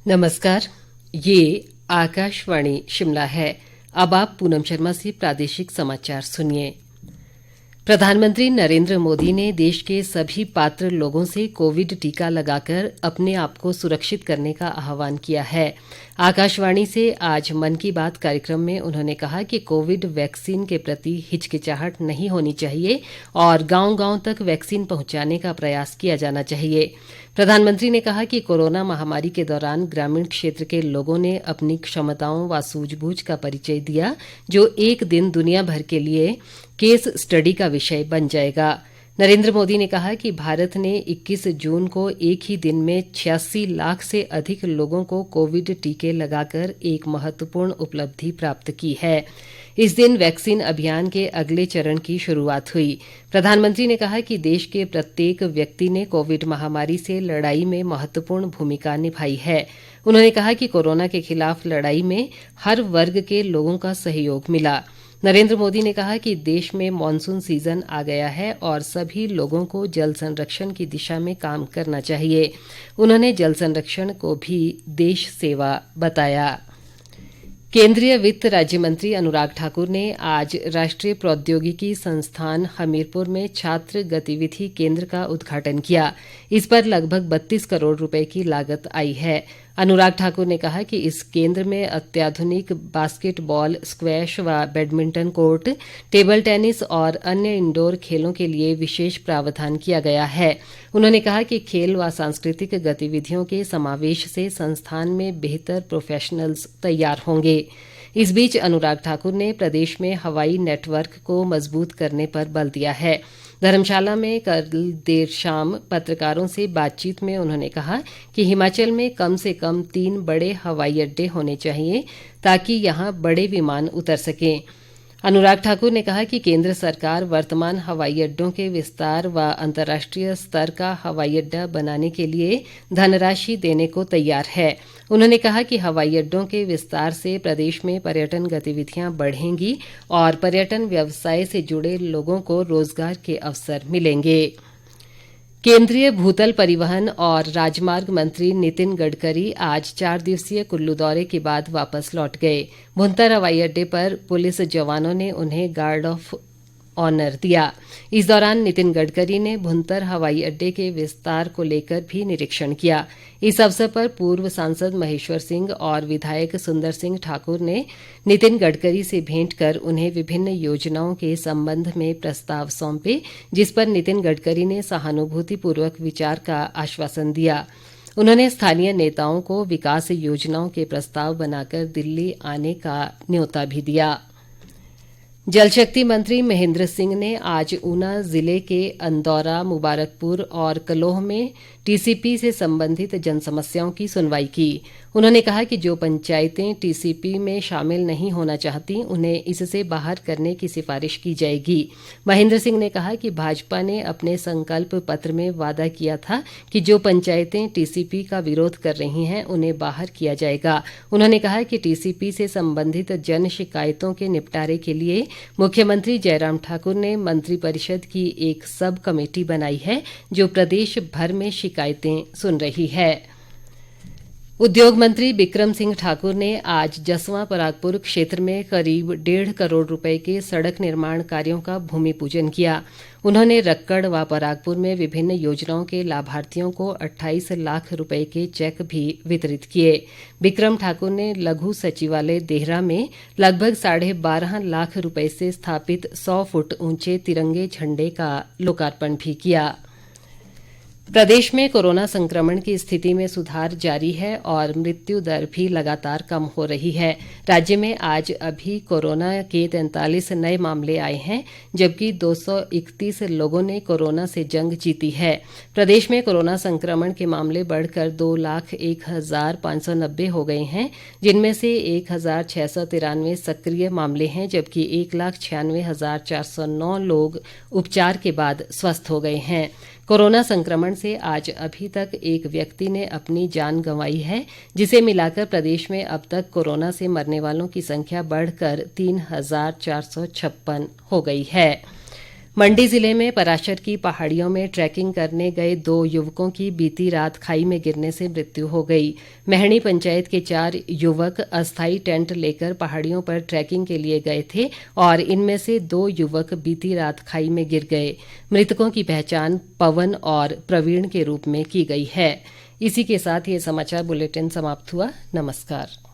नमस्कार। ये आकाशवाणी शिमला है। अब आप पूनम शर्मा से प्रादेशिक समाचार सुनिए। प्रधानमंत्री नरेंद्र मोदी ने देश के सभी पात्र लोगों से कोविड टीका लगाकर अपने आप को सुरक्षित करने का आह्वान किया है। आकाशवाणी से आज मन की बात कार्यक्रम में उन्होंने कहा कि कोविड वैक्सीन के प्रति हिचकिचाहट नहीं होनी चाहिए और गांव-गांव तक वैक्सीन पहुंचाने का प्रयास किया जाना चाहिए। प्रधानमंत्री ने कहा कि कोरोना महामारी के दौरान ग्रामीण क्षेत्र के लोगों ने अपनी क्षमताओं व सूझबूझ का परिचय दिया, जो एक दिन दुनिया भर के लिए केस स्टडी का विषय बन जाएगा। नरेंद्र मोदी ने कहा कि भारत ने 21 जून को एक ही दिन में 86 लाख से अधिक लोगों को कोविड टीके लगाकर एक महत्वपूर्ण उपलब्धि प्राप्त की है। इस दिन वैक्सीन अभियान के अगले चरण की शुरुआत हुई। प्रधानमंत्री ने कहा कि देश के प्रत्येक व्यक्ति ने कोविड महामारी से लड़ाई में महत्वपूर्ण भूमिका निभाई है। उन्होंने कहा कि कोरोना के खिलाफ लड़ाई में हर वर्ग के लोगों का सहयोग मिला। नरेंद्र मोदी ने कहा कि देश में मॉनसून सीजन आ गया है और सभी लोगों को जल संरक्षण की दिशा में काम करना चाहिए। उन्होंने जल संरक्षण को भी देश सेवा बताया। केंद्रीय वित्त राज्य मंत्री अनुराग ठाकुर ने आज राष्ट्रीय प्रौद्योगिकी संस्थान हमीरपुर में छात्र गतिविधि केंद्र का उद्घाटन किया। इस पर लगभग 32 करोड़ रुपए की लागत आई है। अनुराग ठाकुर ने कहा कि इस केंद्र में अत्याधुनिक बास्केटबॉल, स्क्वैश व बैडमिंटन कोर्ट, टेबल टेनिस और अन्य इंडोर खेलों के लिए विशेष प्रावधान किया गया है। उन्होंने कहा कि खेल व सांस्कृतिक गतिविधियों के समावेश से संस्थान में बेहतर प्रोफेशनल्स तैयार होंगे। इस बीच अनुराग ठाकुर ने प्रदेश में हवाई नेटवर्क को मजबूत करने पर बल दिया है। धर्मशाला में कल देर शाम पत्रकारों से बातचीत में उन्होंने कहा कि हिमाचल में कम से कम 3 बड़े हवाई अड्डे होने चाहिए ताकि यहां बड़े विमान उतर सकें। अनुराग ठाकुर ने कहा कि केंद्र सरकार वर्तमान हवाई अड्डों के विस्तार व अंतर्राष्ट्रीय स्तर का हवाई अड्डा बनाने के लिए धनराशि देने को तैयार है। उन्होंने कहा कि हवाई अड्डों के विस्तार से प्रदेश में पर्यटन गतिविधियां बढ़ेंगी और पर्यटन व्यवसाय से जुड़े लोगों को रोजगार के अवसर मिलेंगे। केंद्रीय भूतल परिवहन और राजमार्ग मंत्री नितिन गडकरी आज 4 दिवसीय कुल्लू दौरे के बाद वापस लौट गए। भुंतर हवाई अड्डे पर पुलिस जवानों ने उन्हें गार्ड ऑफ ऑनर दिया। इस दौरान नितिन गडकरी ने भुंतर हवाई अड्डे के विस्तार को लेकर भी निरीक्षण किया। इस अवसर पर पूर्व सांसद महेश्वर सिंह और विधायक सुंदर सिंह ठाकुर ने नितिन गडकरी से भेंट कर उन्हें विभिन्न योजनाओं के संबंध में प्रस्ताव सौंपे, जिस पर नितिन गडकरी ने सहानुभूतिपूर्वक विचार का आश्वासन दिया। उन्होंने स्थानीय नेताओं को विकास योजनाओं के प्रस्ताव बनाकर दिल्ली आने का न्योता भी दिया। जल शक्ति मंत्री महेंद्र सिंह ने आज ऊना जिले के अंदौरा, मुबारकपुर और कलोह में टीसीपी से संबंधित जनसमस्याओं की सुनवाई की। उन्होंने कहा कि जो पंचायतें टीसीपी में शामिल नहीं होना चाहती, उन्हें इससे बाहर करने की सिफारिश की जाएगी। महेंद्र सिंह ने कहा कि भाजपा ने अपने संकल्प पत्र में वादा किया था कि जो पंचायतें टीसीपी का विरोध कर रही हैं, उन्हें बाहर किया जाएगा। उन्होंने कहा कि टीसीपी से संबंधित जन शिकायतों के निपटारे के लिए मुख्यमंत्री जयराम ठाकुर ने मंत्रिपरिषद की एक सब कमेटी बनाई है, जो प्रदेश भर में शिकायतें सुन रही है। उद्योग मंत्री बिक्रम सिंह ठाकुर ने आज जसवां परागपुर क्षेत्र में करीब 1.5 करोड़ रुपए के सड़क निर्माण कार्यों का भूमि पूजन किया। उन्होंने रक्कड़ व परागपुर में विभिन्न योजनाओं के लाभार्थियों को 28 लाख रुपए के चेक भी वितरित किए। बिक्रम ठाकुर ने लघु सचिवालय देहरा में लगभग 12.5 लाख रुपए से स्थापित 100 फुट ऊंचे तिरंगे झंडे का लोकार्पण भी किया। प्रदेश में कोरोना संक्रमण की स्थिति में सुधार जारी है और मृत्यु दर भी लगातार कम हो रही है। राज्य में आज अभी कोरोना के 43 नए मामले आए हैं, जबकि 231 लोगों ने कोरोना से जंग जीती है। प्रदेश में कोरोना संक्रमण के मामले बढ़कर 2,01,590 हो गए हैं, जिनमें से 1,693 सक्रिय मामले हैं, जबकि 1,96,409 लोग उपचार के बाद स्वस्थ हो गए हैं। कोरोना संक्रमण से आज अभी तक एक व्यक्ति ने अपनी जान गंवाई है, जिसे मिलाकर प्रदेश में अब तक कोरोना से मरने वालों की संख्या बढ़कर 3,456 हो गई है। मंडी जिले में पराशर की पहाड़ियों में ट्रैकिंग करने गए 2 युवकों की बीती रात खाई में गिरने से मृत्यु हो गई। मैहणी पंचायत के 4 युवक अस्थायी टेंट लेकर पहाड़ियों पर ट्रैकिंग के लिए गए थे और इनमें से 2 युवक बीती रात खाई में गिर गए। मृतकों की पहचान पवन और प्रवीण के रूप में की गई है। इसी के साथ ये समाचार बुलेटिन समाप्त हुआ। नमस्कार।